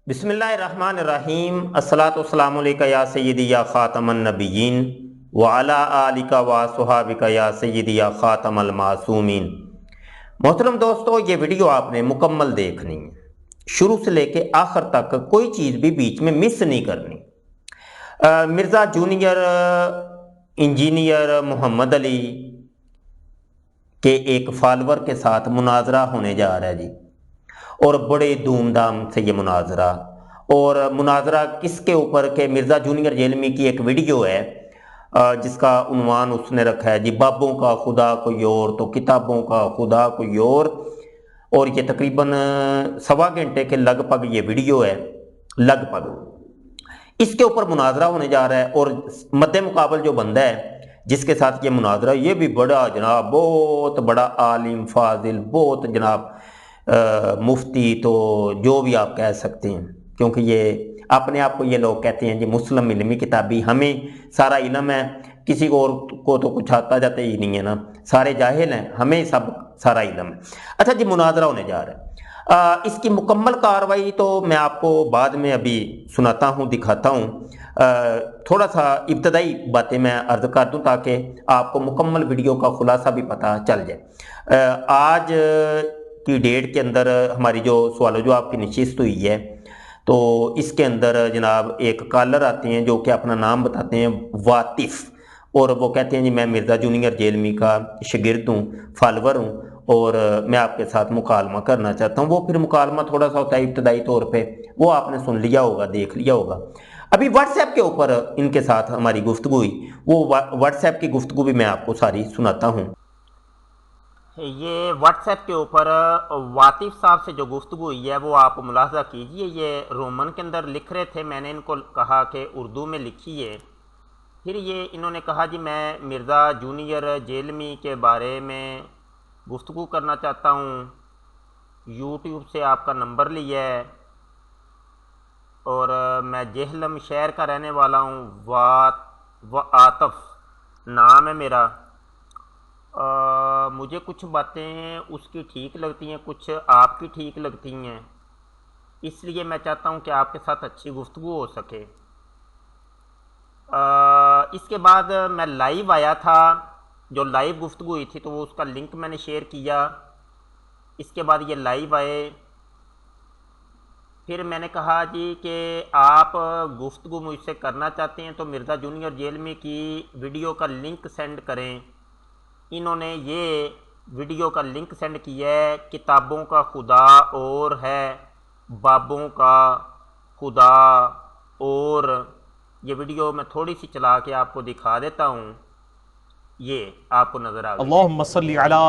بسم اللہ الرحمن الرحیم الصلاۃ والسلام علیکہ یا سیدی یا خاتم النبیین وعلی آلک و صحابک یا سیدی یا خاتم المعصومین۔ محترم دوستو، یہ ویڈیو آپ نے مکمل دیکھنی ہے، شروع سے لے کے آخر تک کوئی چیز بھی بیچ میں مس نہیں کرنی۔ مرزا جونیئر انجینئر محمد علی کے ایک فالور کے ساتھ مناظرہ ہونے جا رہا ہے جی، اور بڑے دھوم دھام سے یہ مناظرہ، اور مناظرہ کس کے اوپر کہ مرزا جونیئر جیلمی کی ایک ویڈیو ہے جس کا عنوان اس نے رکھا ہے جی بابوں کا خدا کوئی اور تو کتابوں کا خدا کوئی اور یہ تقریباً 1.25 گھنٹے کے لگ بھگ یہ ویڈیو ہے، لگ بھگ اس کے اوپر مناظرہ ہونے جا رہا ہے۔ اور مد مقابل جو بندہ ہے جس کے ساتھ یہ مناظرہ، یہ بھی بڑا جناب، بہت بڑا عالم فاضل، بہت جناب مفتی، تو جو بھی آپ کہہ سکتے ہیں، کیونکہ یہ اپنے آپ کو یہ لوگ کہتے ہیں جی مسلم علمی کتابی، ہمیں سارا علم ہے، کسی کو اور کو تو کچھ آتا جاتا ہی نہیں ہے نا، سارے جاہل ہیں، ہمیں سب سارا علم ہے۔ اچھا جی، مناظرہ ہونے جا رہا ہے۔ اس کی مکمل کاروائی تو میں آپ کو بعد میں ابھی سناتا ہوں، دکھاتا ہوں۔ تھوڑا سا ابتدائی باتیں میں عرض کر دوں تاکہ آپ کو مکمل ویڈیو کا خلاصہ بھی پتہ چل جائے۔ آج کی ڈیٹ کے اندر ہماری جو سوال و جواب کی نشست ہوئی ہے، تو اس کے اندر جناب ایک کالر آتے ہیں جو کہ اپنا نام بتاتے ہیں واطف، اور وہ کہتے ہیں جی میں مرزا جونیئر جیلمی کا شاگرد ہوں، فالور ہوں، اور میں آپ کے ساتھ مکالمہ کرنا چاہتا ہوں۔ وہ پھر مکالمہ تھوڑا سا ہوتا ہے ابتدائی طور پہ، وہ آپ نے سن لیا ہوگا، دیکھ لیا ہوگا۔ ابھی واٹس ایپ کے اوپر ان کے ساتھ ہماری گفتگو ہوئی، وہ واٹس ایپ کی گفتگو بھی میں آپ کو ساری سناتا ہوں۔ یہ واٹس ایپ کے اوپر واطف صاحب سے جو گفتگو ہوئی ہے وہ آپ ملاحظہ کیجئے۔ یہ رومن کے اندر لکھ رہے تھے، میں نے ان کو کہا کہ اردو میں لکھیے، پھر یہ انہوں نے کہا جی میں مرزا جونیئر جیلمی کے بارے میں گفتگو کرنا چاہتا ہوں، یوٹیوب سے آپ کا نمبر لیا ہے، اور میں جہلم شہر کا رہنے والا ہوں، عاطف نام ہے میرا۔ مجھے کچھ باتیں اس کی ٹھیک لگتی ہیں، کچھ آپ کی ٹھیک لگتی ہیں، اس لیے میں چاہتا ہوں کہ آپ کے ساتھ اچھی گفتگو ہو سکے۔ اس کے بعد میں لائیو آیا تھا، جو لائیو گفتگو ہوئی تھی تو وہ اس کا لنک میں نے شیئر کیا۔ اس کے بعد یہ لائیو آئے، پھر میں نے کہا جی کہ آپ گفتگو مجھ سے کرنا چاہتے ہیں تو مرزا جونیئر جیلمی کی ویڈیو کا لنک سینڈ کریں۔ انہوں نے یہ ویڈیو کا لنک سینڈ کیا ہے، کتابوں کا خدا اور ہے، بابوں کا خدا اور۔ یہ ویڈیو میں تھوڑی سی چلا کے آپ کو دکھا دیتا ہوں، یہ آپ کو نظر آ گئی۔ اللہم صلی علی۔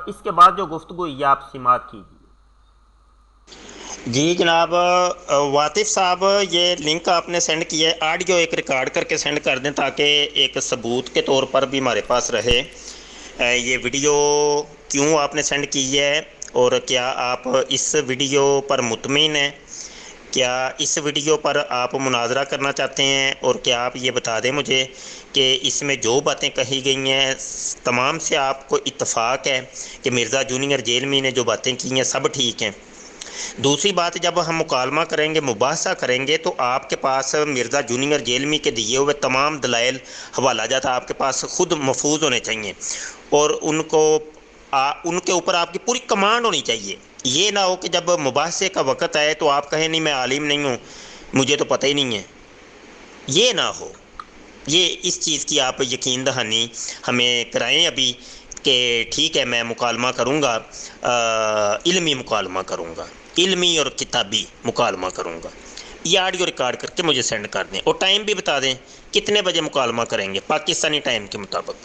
اس کے بعد جو گفتگو ہوئی آپ سماعت کیجیے۔ جی جناب واطف صاحب، یہ لنک آپ نے سینڈ کیا ہے، آڈیو ایک ریکارڈ کر کے سینڈ کر دیں تاکہ ایک ثبوت کے طور پر بھی ہمارے پاس رہے۔ یہ ویڈیو کیوں آپ نے سینڈ کی ہے، اور کیا آپ اس ویڈیو پر مطمئن ہیں؟ کیا اس ویڈیو پر آپ مناظرہ کرنا چاہتے ہیں؟ اور کیا آپ یہ بتا دیں مجھے کہ اس میں جو باتیں کہی گئی ہیں تمام سے آپ کو اتفاق ہے کہ مرزا جونیئر جیلمی نے جو باتیں کی ہیں سب ٹھیک ہیں؟ دوسری بات، جب ہم مکالمہ کریں گے، مباحثہ کریں گے، تو آپ کے پاس مرزا جونیئر جیلمی کے دیے ہوئے تمام دلائل، حوالہ جات آپ کے پاس خود محفوظ ہونے چاہیے، اور ان کے اوپر آپ کی پوری کمانڈ ہونی چاہیے۔ یہ نہ ہو کہ جب مباحثے کا وقت آئے تو آپ کہیں نہیں میں عالم نہیں ہوں، مجھے تو پتہ ہی نہیں ہے، یہ نہ ہو۔ یہ اس چیز کی آپ یقین دہانی ہمیں کرائیں ابھی کہ ٹھیک ہے میں مکالمہ کروں گا، علمی مکالمہ کروں گا، علمی اور کتابی مکالمہ کروں گا۔ یہ آڈیو ریکارڈ کر کے مجھے سینڈ کر دیں، اور ٹائم بھی بتا دیں کتنے بجے مکالمہ کریں گے پاکستانی ٹائم کے مطابق۔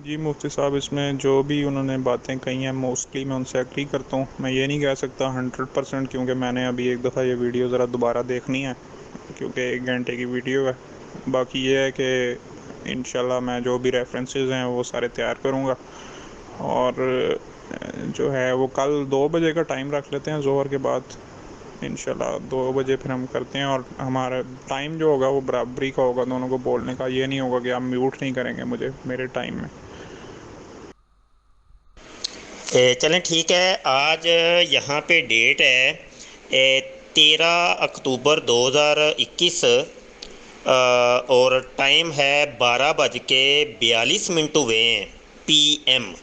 جی مفتی صاحب، اس میں جو بھی انہوں نے باتیں کہی ہیں موسٹلی میں ان سے ایگری کرتا ہوں۔ میں یہ نہیں کہہ سکتا 100%، کیونکہ میں نے ابھی ایک دفعہ یہ ویڈیو ذرا دوبارہ دیکھنی ہے، کیونکہ 1 گھنٹے کی ویڈیو ہے۔ باقی یہ ہے کہ انشاءاللہ میں جو بھی ریفرنسز ہیں وہ سارے تیار کروں گا، اور جو ہے وہ کل 2 بجے کا ٹائم رکھ لیتے ہیں ظہر کے بعد، انشاءاللہ 2 بجے پھر ہم کرتے ہیں، اور ہمارا ٹائم جو ہوگا وہ برابری کا ہوگا دونوں کو بولنے کا۔ یہ نہیں ہوگا کہ آپ میوٹ نہیں کریں گے مجھے میرے ٹائم میں۔ چلیں ٹھیک ہے، آج یہاں پہ ڈیٹ ہے 13 اکتوبر 2021، اور ٹائم ہے 12:42 ہوئے ہیں PM۔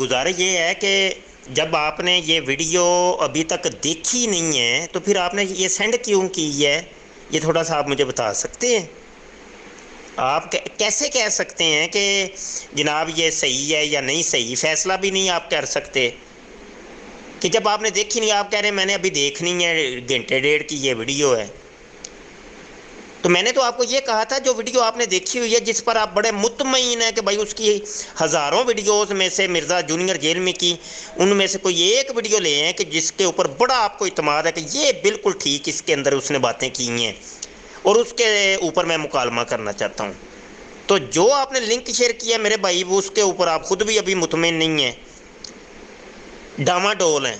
گزارش یہ ہے کہ جب آپ نے یہ ویڈیو ابھی تک دیکھی نہیں ہے تو پھر آپ نے یہ سینڈ کیوں کی ہے، یہ تھوڑا سا آپ مجھے بتا سکتے ہیں؟ آپ کیسے کہہ سکتے ہیں کہ جناب یہ صحیح ہے یا نہیں صحیح؟ فیصلہ بھی نہیں آپ کر سکتے کہ جب آپ نے دیکھی نہیں، آپ کہہ رہے ہیں میں نے ابھی دیکھنی ہے، گھنٹے ڈیڑھ کی یہ ویڈیو ہے۔ تو میں نے تو آپ کو یہ کہا تھا جو ویڈیو آپ نے دیکھی ہوئی ہے، جس پر آپ بڑے مطمئن ہیں کہ بھائی اس کی ہزاروں ویڈیوز میں سے مرزا جونیئر جیل میں کی ان میں سے کوئی ایک ویڈیو لے ہیں کہ جس کے اوپر بڑا آپ کو اعتماد ہے کہ یہ بالکل ٹھیک اس کے اندر اس نے باتیں کی ہیں، اور اس کے اوپر میں مکالمہ کرنا چاہتا ہوں۔ تو جو آپ نے لنک شیئر کیا میرے بھائی، وہ اس کے اوپر آپ خود بھی ابھی مطمئن نہیں ہیں، ڈاما ڈول ہیں۔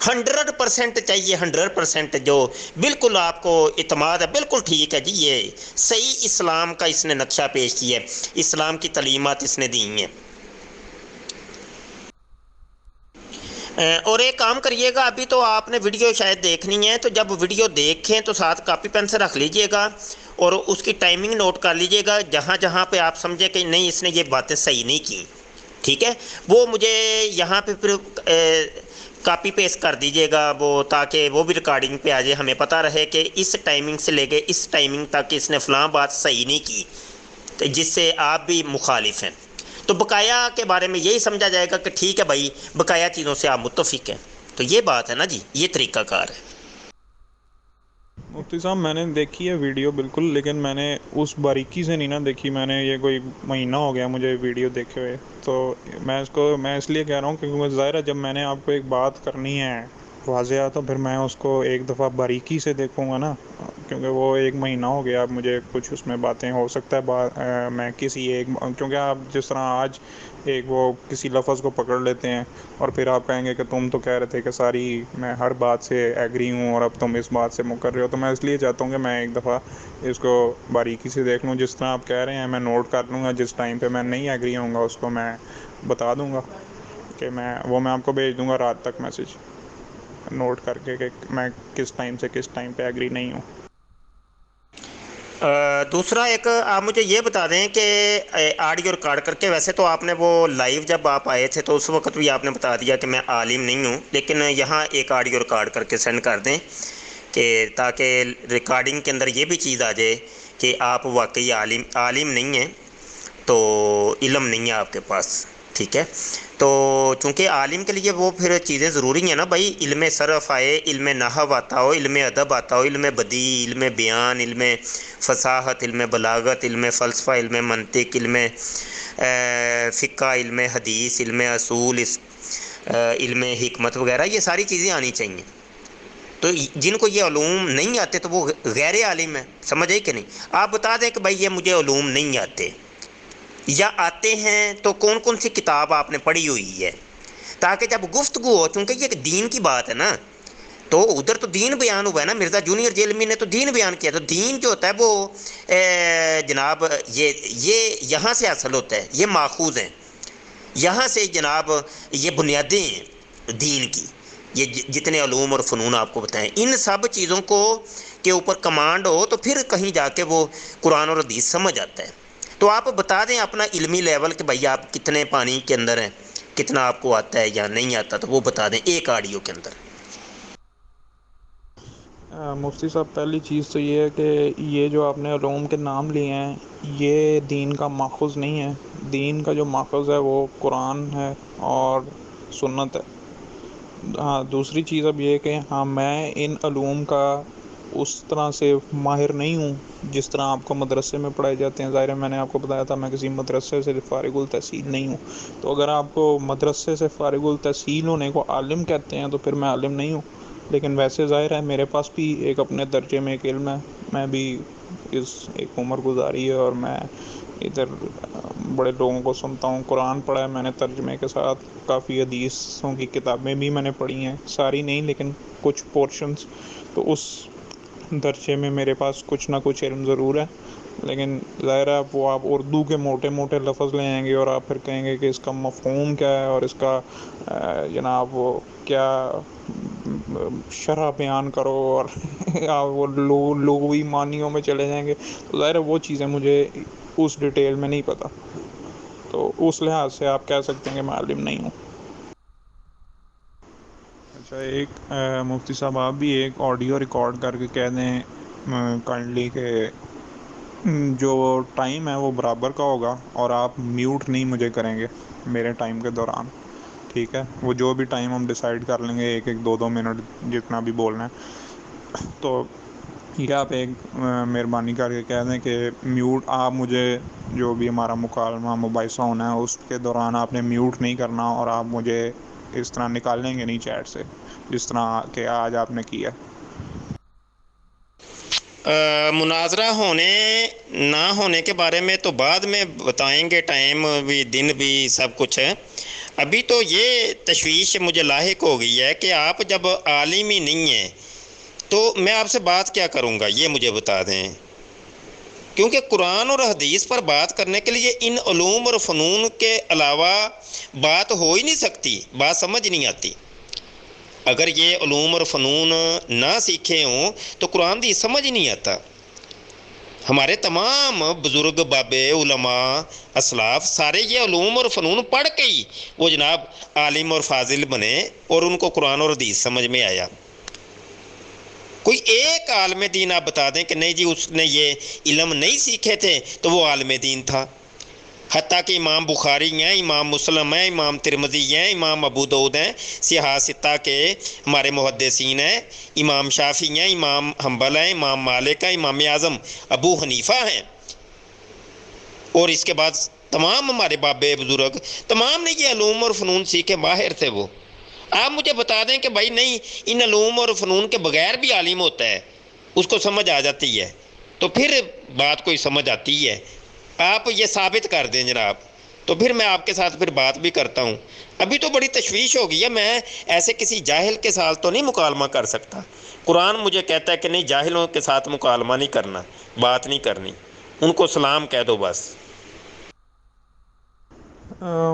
100% چاہیے، 100% جو بالکل آپ کو اعتماد ہے، بالکل ٹھیک ہے جی، یہ صحیح اسلام کا اس نے نقشہ پیش کیا ہے، اسلام کی تعلیمات اس نے دی ہیں۔ اور ایک کام کریے گا، ابھی تو آپ نے ویڈیو شاید دیکھنی ہے، تو جب ویڈیو دیکھیں تو ساتھ کاپی پین سے رکھ لیجئے گا اور اس کی ٹائمنگ نوٹ کر لیجئے گا، جہاں جہاں پہ آپ سمجھیں کہ نہیں اس نے یہ باتیں صحیح نہیں کی، ٹھیک ہے؟ وہ مجھے یہاں پہ پھر کاپی پیسٹ کر دیجئے گا، وہ تاکہ وہ بھی ریکارڈنگ پہ آ جائے، ہمیں پتہ رہے کہ اس ٹائمنگ سے لے کے اس ٹائمنگ تک اس نے فلاں بات صحیح نہیں کی، جس سے آپ بھی مخالف ہیں۔ تو بقایا کے بارے میں یہی سمجھا جائے گا کہ ٹھیک ہے بھائی، بقایا چیزوں سے آپ متفق ہیں۔ تو یہ بات ہے نا جی، یہ طریقہ کار ہے۔ مفتی صاحب، میں نے دیکھی ہے ویڈیو بالکل، لیکن میں نے اس باریکی سے نہیں نا دیکھی، میں نے یہ کوئی مہینہ ہو گیا مجھے ویڈیو دیکھے ہوئے، تو میں اس لیے کہہ رہا ہوں کیونکہ ظاہر ہے جب میں نے آپ کو ایک بات کرنی ہے واضح تو پھر میں اس کو ایک دفعہ باریکی سے دیکھوں گا نا، کیونکہ وہ ایک مہینہ ہو گیا، اب مجھے کچھ اس میں باتیں ہو سکتا ہے میں کسی ایک، کیونکہ آپ جس طرح آج ایک وہ کسی لفظ کو پکڑ لیتے ہیں اور پھر آپ کہیں گے کہ تم تو کہہ رہے تھے کہ ساری میں ہر بات سے ایگری ہوں اور اب تم اس بات سے مکر رہے ہو، تو میں اس لیے چاہتا ہوں کہ میں ایک دفعہ اس کو باریکی سے دیکھ لوں، جس طرح آپ کہہ رہے ہیں میں نوٹ کر لوں گا، جس ٹائم پہ میں نہیں ایگری ہوں گا اس کو میں بتا دوں گا کہ میں آپ کو بھیج دوں گا رات تک میسج نوٹ کر کے کہ میں کس ٹائم سے کس ٹائم پہ ایگری نہیں ہوں۔ دوسرا ایک آپ مجھے یہ بتا دیں کہ آڈیو ریکارڈ کر کے، ویسے تو آپ نے وہ لائیو جب آپ آئے تھے تو اس وقت بھی آپ نے بتا دیا کہ میں عالم نہیں ہوں، لیکن یہاں ایک آڈیو ریکارڈ کر کے سینڈ کر دیں کہ تاکہ ریکارڈنگ کے اندر یہ بھی چیز آ جائے کہ آپ واقعی عالم نہیں ہیں، تو علم نہیں ہے آپ کے پاس، ٹھیک ہے؟ تو چونکہ عالم کے لیے وہ پھر چیزیں ضروری ہیں نا بھائی، علم صرف آئے، علم نحو آتا ہو، علم ادب آتا ہو، علم بدیع، علم بیان، علم فصاحت، علم بلاغت، علم فلسفہ، علم منطق، علم فقہ، علم حدیث، علم اصول، علم حکمت وغیرہ، یہ ساری چیزیں آنی چاہیے۔ تو جن کو یہ علوم نہیں آتے تو وہ غیر عالم ہیں، سمجھ آئی کہ نہیں؟ آپ بتا دیں کہ بھائی یہ مجھے علوم نہیں آتے، یا آتے ہیں تو کون کون سی کتاب آپ نے پڑھی ہوئی ہے، تاکہ جب گفتگو ہو، چونکہ یہ دین کی بات ہے نا، تو ادھر تو دین بیان ہوا ہے نا، مرزا جونیئر جیلمی نے تو دین بیان کیا، تو دین جو ہوتا ہے وہ جناب یہ یہاں سے حاصل ہوتا ہے، یہ ماخوذ ہیں یہاں سے جناب، یہ بنیادیں ہیں دین کی، یہ جتنے علوم اور فنون آپ کو بتائیں، ان سب چیزوں کو کے اوپر کمانڈ ہو تو پھر کہیں جا کے وہ قرآن اور حدیث سمجھ آتا ہے۔ تو آپ بتا دیں اپنا علمی لیول کہ بھائی آپ کتنے پانی کے اندر ہیں، کتنا آپ کو آتا ہے یا نہیں آتا، تو وہ بتا دیں ایک آڈیو کے اندر۔ مفتی صاحب، پہلی چیز تو یہ ہے کہ یہ جو آپ نے علوم کے نام لیے ہیں یہ دین کا ماخوذ نہیں ہے، دین کا جو ماخوذ ہے وہ قرآن ہے اور سنت ہے۔ ہاں، دوسری چیز اب یہ ہے کہ ہاں میں ان علوم کا اس طرح سے ماہر نہیں ہوں جس طرح آپ کو مدرسے میں پڑھائے جاتے ہیں، ظاہر ہے میں نے آپ کو بتایا تھا میں کسی مدرسے سے فارغ التحصیل نہیں ہوں، تو اگر آپ کو مدرسے سے فارغ التحصیل ہونے کو عالم کہتے ہیں تو پھر میں عالم نہیں ہوں، لیکن ویسے ظاہر ہے میرے پاس بھی ایک اپنے درجے میں ایک علم ہے، میں بھی اس ایک عمر گزاری ہے اور میں ادھر بڑے لوگوں کو سنتا ہوں، قرآن پڑھا ہے میں نے ترجمے کے ساتھ، کافی حدیثوں کی کتابیں بھی میں نے پڑھی ہیں، ساری نہیں لیکن کچھ پورشنز، تو اس درجے میں میرے پاس کچھ نہ کچھ علم ضرور ہے۔ لیکن ظاہر ہے وہ آپ اردو کے موٹے موٹے لفظ لے آئیں گے اور آپ پھر کہیں گے کہ اس کا مفہوم کیا ہے اور اس کا جناب وہ کیا شرح بیان کرو، اور آپ وہ لغوی معنیوں میں چلے جائیں گے، تو ظاہر ہے وہ چیزیں مجھے اس ڈیٹیل میں نہیں پتہ، تو اس لحاظ سے آپ کہہ سکتے ہیں کہ میں عالم نہیں ہوں۔ اچھا، ایک مفتی صاحب آپ بھی ایک آڈیو ریکارڈ کر کے کہہ دیں کائنڈلی کہ جو ٹائم ہے وہ برابر کا ہوگا اور آپ میوٹ نہیں مجھے کریں گے میرے ٹائم کے دوران، ٹھیک ہے؟ وہ جو بھی ٹائم ہم ڈیسائیڈ کر لیں گے، 1-2 منٹ جتنا بھی بولنا ہے، تو یہ آپ ایک مہربانی کر کے کہہ دیں کہ میوٹ آپ مجھے جو بھی ہمارا مکالمہ مباحثہ ہونا ہے اس کے دوران آپ نے میوٹ نہیں کرنا، اور آپ مجھے اس طرح نکالیں گے نہیں چیٹ سے جس طرح کہ آج آپ نے کیا۔ مناظرہ ہونے نہ ہونے کے بارے میں تو بعد میں بتائیں گے، ٹائم بھی دن بھی سب کچھ ہے۔ ابھی تو یہ تشویش مجھے لاحق ہو گئی ہے کہ آپ جب عالم ہی نہیں ہیں تو میں آپ سے بات کیا کروں گا، یہ مجھے بتا دیں، کیونکہ قرآن اور حدیث پر بات کرنے کے لیے ان علوم اور فنون کے علاوہ بات ہو ہی نہیں سکتی، بات سمجھ نہیں آتی۔ اگر یہ علوم اور فنون نہ سیکھے ہوں تو قرآن دی سمجھ ہی نہیں آتا۔ ہمارے تمام بزرگ بابے علماء اسلاف سارے یہ علوم اور فنون پڑھ کے ہی وہ جناب عالم اور فاضل بنے اور ان کو قرآن اور حدیث سمجھ میں آیا۔ کوئی ایک عالم دین آپ بتا دیں کہ نہیں جی اس نے یہ علم نہیں سیکھے تھے تو وہ عالم دین تھا۔ حتیٰ کہ امام بخاری ہیں، امام مسلم ہیں، امام ترمذی ہیں، امام ابو داؤد ہیں، سیاح ستہ کے ہمارے محدثین ہیں، امام شافعی ہیں، امام حنبل ہیں، امام مالک ہیں، امام اعظم ابو حنیفہ ہیں، اور اس کے بعد تمام ہمارے بابے بزرگ تمام نے یہ علوم اور فنون سیکھے، ماہر تھے وہ۔ آپ مجھے بتا دیں کہ بھائی نہیں، ان علوم اور فنون کے بغیر بھی عالم ہوتا ہے، اس کو سمجھ آ جاتی ہے، تو پھر بات کوئی سمجھ آتی ہے۔ آپ یہ ثابت کر دیں جناب، تو پھر میں آپ کے ساتھ پھر بات بھی کرتا ہوں۔ ابھی تو بڑی تشویش ہو گئی ہے، میں ایسے کسی جاہل کے ساتھ تو نہیں مکالمہ کر سکتا۔ قرآن مجھے کہتا ہے کہ نہیں، جاہلوں کے ساتھ مکالمہ نہیں کرنا، بات نہیں کرنی، ان کو سلام کہہ دو بس۔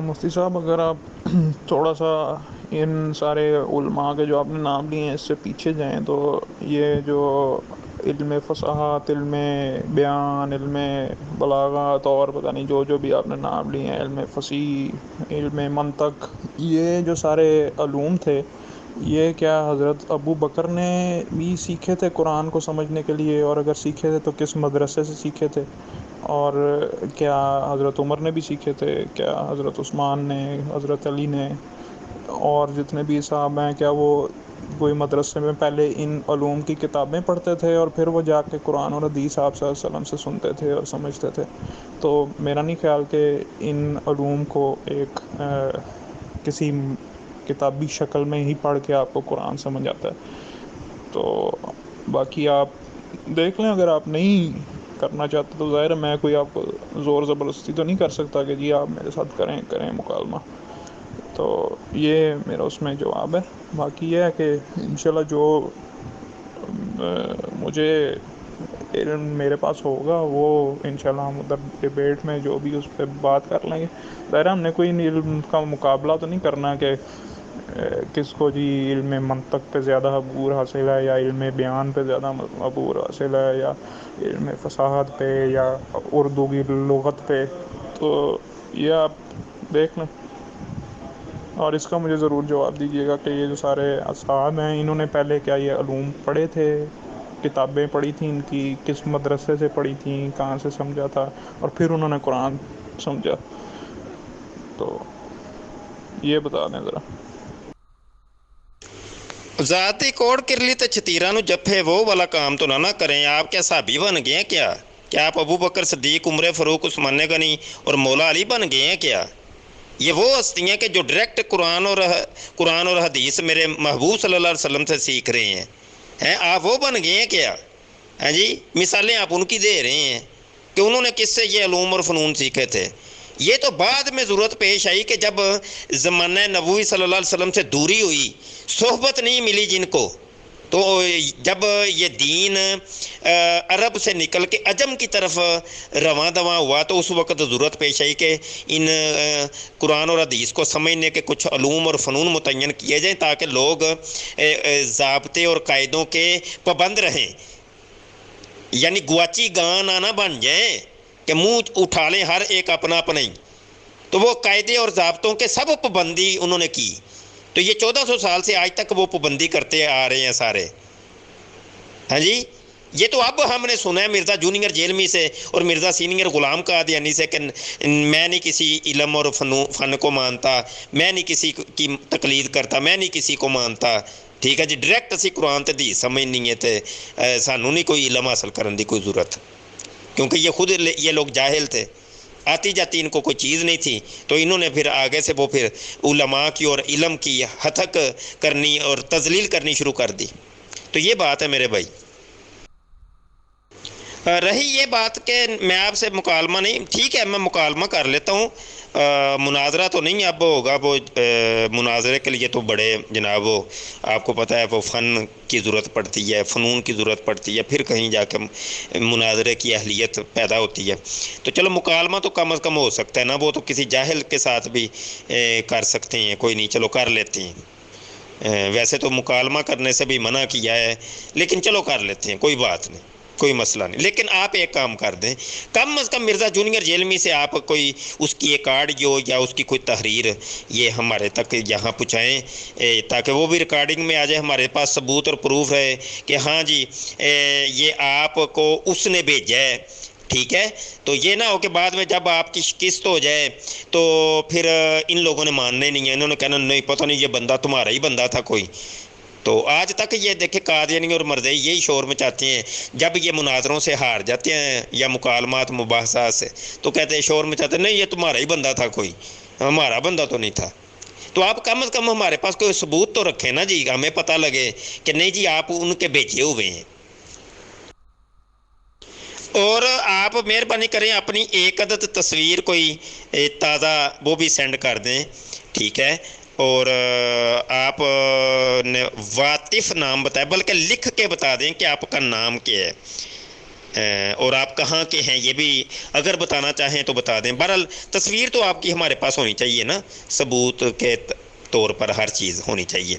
مفتی صاحب اگر آپ تھوڑا سا ان سارے علماء کے جو آپ نے نام لیے ہیں اس سے پیچھے جائیں، تو یہ جو علم فصاحت، علم بیان، علم بلاغت اور پتہ نہیں جو بھی آپ نے نام لیے ہیں، علم فصیح، علم منطق، یہ جو سارے علوم تھے، یہ کیا حضرت ابو بکر نے بھی سیکھے تھے قرآن کو سمجھنے کے لیے؟ اور اگر سیکھے تھے تو کس مدرسے سے سیکھے تھے؟ اور کیا حضرت عمر نے بھی سیکھے تھے؟ کیا حضرت عثمان نے، حضرت علی نے، اور جتنے بھی صحابہ ہیں، کیا وہ کوئی مدرسے میں پہلے ان علوم کی کتابیں پڑھتے تھے اور پھر وہ جا کے قرآن اور حدیث آپ صلی اللہ علیہ وسلم سے سنتے تھے اور سمجھتے تھے؟ تو میرا نہیں خیال کہ ان علوم کو ایک کسی کتابی شکل میں ہی پڑھ کے آپ کو قرآن سمجھ آتا ہے۔ تو باقی آپ دیکھ لیں، اگر آپ نہیں کرنا چاہتے تو ظاہر ہے میں کوئی آپ کو زور زبردستی تو نہیں کر سکتا کہ جی آپ میرے ساتھ کریں مکالمہ۔ تو یہ میرا اس میں جواب ہے۔ باقی یہ ہے کہ انشاءاللہ جو مجھے علم میرے پاس ہوگا وہ انشاءاللہ ہم ادھر ڈیبیٹ میں جو بھی اس پہ بات کر لیں گے۔ ظاہر ہم نے کوئی علم کا مقابلہ تو نہیں کرنا کہ کس کو جی علم منطق پہ زیادہ عبور حاصل ہے، یا علم بیان پہ زیادہ عبور حاصل ہے، یا علم فصاحت پہ، یا اردو کی لغت پہ۔ تو یہ آپ دیکھ لیں، اور اس کا مجھے ضرور جواب دیجیے گا کہ یہ جو سارے اصحاب ہیں انہوں نے پہلے کیا یہ علوم پڑھے تھے، کتابیں پڑھی تھیں ان کی، کس مدرسے سے پڑھی تھیں، کہاں سے سمجھا تھا، اور پھر انہوں نے قرآن سمجھا؟ تو یہ بتا دیں ذرا۔ ذاتی کوڑ کرلی تے چھتیرا نو جفے وہ والا کام تو نہ کریں۔ آپ کیا صحابی بن گئے ہیں کیا آپ ابو بکر صدیق، عمر فاروق، عثمان غنی اور مولا علی بن گئے ہیں کیا؟ یہ وہ ہستیاں کہ جو ڈائریکٹ قرآن اور حدیث میرے محبوب صلی اللہ علیہ وسلم سے سیکھ رہے ہیں، آپ وہ بن گئے ہیں کیا؟ ہاں جی، مثالیں آپ ان کی دے رہے ہیں کہ انہوں نے کس سے یہ علوم اور فنون سیکھے تھے۔ یہ تو بعد میں ضرورت پیش آئی کہ جب زمانہ نبوی صلی اللہ علیہ وسلم سے دوری ہوئی، صحبت نہیں ملی جن کو، تو جب یہ دین عرب سے نکل کے عجم کی طرف رواں دواں ہوا تو اس وقت ضرورت پیش آئی کہ ان قرآن اور حدیث کو سمجھنے کے کچھ علوم اور فنون متعین کیے جائیں تاکہ لوگ ضابطے اور قاعدوں کے پابند رہیں، یعنی گواچی گاں نہ بن جائیں کہ منہ اٹھا لیں ہر ایک اپنا اپنا ہی۔ تو وہ قاعدے اور ضابطوں کے سب پابندی انہوں نے کی، تو یہ 1400 سال سے آج تک وہ پابندی کرتے آ رہے ہیں سارے۔ ہاں جی، یہ تو اب ہم نے سنا ہے مرزا جونیئر جیلمی سے اور مرزا سینئر غلام قادیانی سے کہ میں نہیں کسی علم اور فن کو مانتا، میں نہیں کسی کی تقلید کرتا، میں نہیں کسی کو مانتا، ٹھیک ہے جی، ڈائریکٹ اسی قرآن تے حدیث سمجھ نہیں ہے تے سانو نہیں کوئی علم حاصل کرنے کی کوئی ضرورت، کیونکہ یہ خود یہ لوگ جاہل تھے، آتی جاتی ان کو کوئی چیز نہیں تھی، تو انہوں نے پھر آگے سے وہ پھر علماء کی اور علم کی ہتک کرنی اور تذلیل کرنی شروع کر دی۔ تو یہ بات ہے میرے بھائی۔ رہی یہ بات کہ میں آپ سے مکالمہ نہیں، ٹھیک ہے میں مکالمہ کر لیتا ہوں، مناظرہ تو نہیں اب ہوگا، وہ مناظرے کے لیے تو بڑے جناب وہ آپ کو پتہ ہے وہ فن کی ضرورت پڑتی ہے، فنون کی ضرورت پڑتی ہے، پھر کہیں جا کے مناظرے کی اہلیت پیدا ہوتی ہے۔ تو چلو مکالمہ تو کم از کم ہو سکتا ہے نا، وہ تو کسی جاہل کے ساتھ بھی کر سکتے ہیں، کوئی نہیں چلو کر لیتے ہیں، ویسے تو مکالمہ کرنے سے بھی منع کیا ہے لیکن چلو کر لیتے ہیں، کوئی بات نہیں، کوئی مسئلہ نہیں۔ لیکن آپ ایک کام کر دیں، کم از کم مرزا جونیئر جیلمی سے آپ کوئی اس کی ایک آڈیو یا اس کی کوئی تحریر یہ ہمارے تک یہاں پہنچائیں تاکہ وہ بھی ریکارڈنگ میں آ جائے، ہمارے پاس ثبوت اور پروف رہے کہ ہاں جی یہ آپ کو اس نے بھیجا ہے، ٹھیک ہے۔ تو یہ نہ ہو کہ بعد میں جب آپ کی شکست ہو جائے تو پھر ان لوگوں نے ماننے نہیں ہے، انہوں نے کہنا نہیں پتہ نہیں یہ بندہ تمہارا ہی بندہ تھا کوئی۔ تو آج تک یہ دیکھیں قادیانی اور مرزائی یہی شور مچاتے ہیں، جب یہ مناظروں سے ہار جاتے ہیں یا مکالمات مباحثات سے تو کہتے ہیں شور مچاتے ہیں نہیں یہ تمہارا ہی بندہ تھا کوئی، ہمارا بندہ تو نہیں تھا۔ تو آپ کم از کم ہمارے پاس کوئی ثبوت تو رکھیں نا جی، ہمیں پتہ لگے کہ نہیں جی آپ ان کے بھیجے ہوئے ہیں۔ اور آپ مہربانی کریں اپنی ایک عدد تصویر کوئی تازہ وہ بھی سینڈ کر دیں، ٹھیک ہے۔ اور آپ نے واطف نام بتایا، بلکہ لکھ کے بتا دیں کہ آپ کا نام کیا ہے اور آپ کہاں کے ہیں، یہ بھی اگر بتانا چاہیں تو بتا دیں۔ بہرحال تصویر تو آپ کی ہمارے پاس ہونی چاہیے نا، ثبوت کے طور پر ہر چیز ہونی چاہیے۔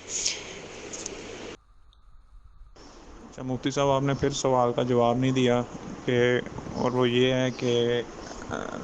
اچھا مفتی صاحب آپ نے پھر سوال کا جواب نہیں دیا کہ، اور وہ یہ ہے کہ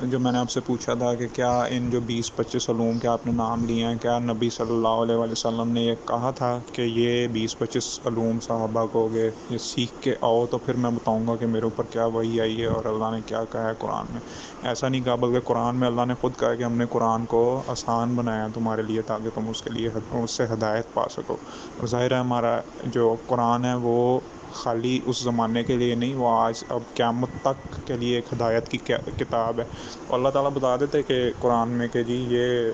جو میں نے آپ سے پوچھا تھا کہ کیا ان جو 20-25 علوم کے آپ نے نام لیے ہیں، کیا نبی صلی اللہ علیہ وسلم نے یہ کہا تھا کہ یہ 20-25 علوم صحابہ کو گے یہ سیکھ کے آؤ تو پھر میں بتاؤں گا کہ میرے اوپر کیا وحی آئی ہے اور اللہ نے کیا کہا ہے قرآن میں؟ ایسا نہیں کہا، بلکہ قرآن میں اللہ نے خود کہا کہ ہم نے قرآن کو آسان بنایا تمہارے لیے تاکہ تم اس کے لیے اس سے ہدایت پا سکو۔ اور ظاہر ہے ہمارا جو قرآن ہے وہ خالی اس زمانے کے لیے نہیں، وہ آج اب قیامت تک کے لیے ایک ہدایت کی کتاب ہے۔ اللہ تعالیٰ بتا دیتے کہ قرآن میں کہ جی یہ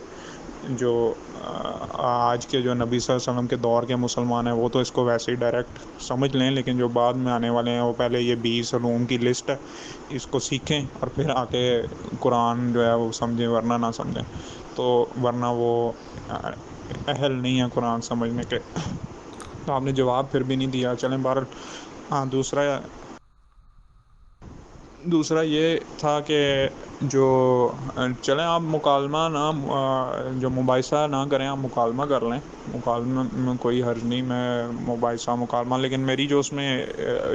جو آج کے جو نبی صلی اللہ علیہ وسلم کے دور کے مسلمان ہیں وہ تو اس کو ویسے ہی ڈائریکٹ سمجھ لیں، لیکن جو بعد میں آنے والے ہیں وہ پہلے یہ 20 علوم کی لسٹ ہے اس کو سیکھیں اور پھر آ کے قرآن جو ہے وہ سمجھیں، ورنہ نہ سمجھیں، تو ورنہ وہ اہل نہیں ہے قرآن سمجھنے کے۔ تو آپ نے جواب پھر بھی نہیں دیا، چلیں بہرحال۔ ہاں دوسرا یہ تھا کہ جو چلیں آپ مکالمہ نہ جو مباحثہ نہ کریں، آپ مکالمہ کر لیں، مکالمہ میں کوئی حرج نہیں، میں مباحثہ مکالمہ، لیکن میری جو اس میں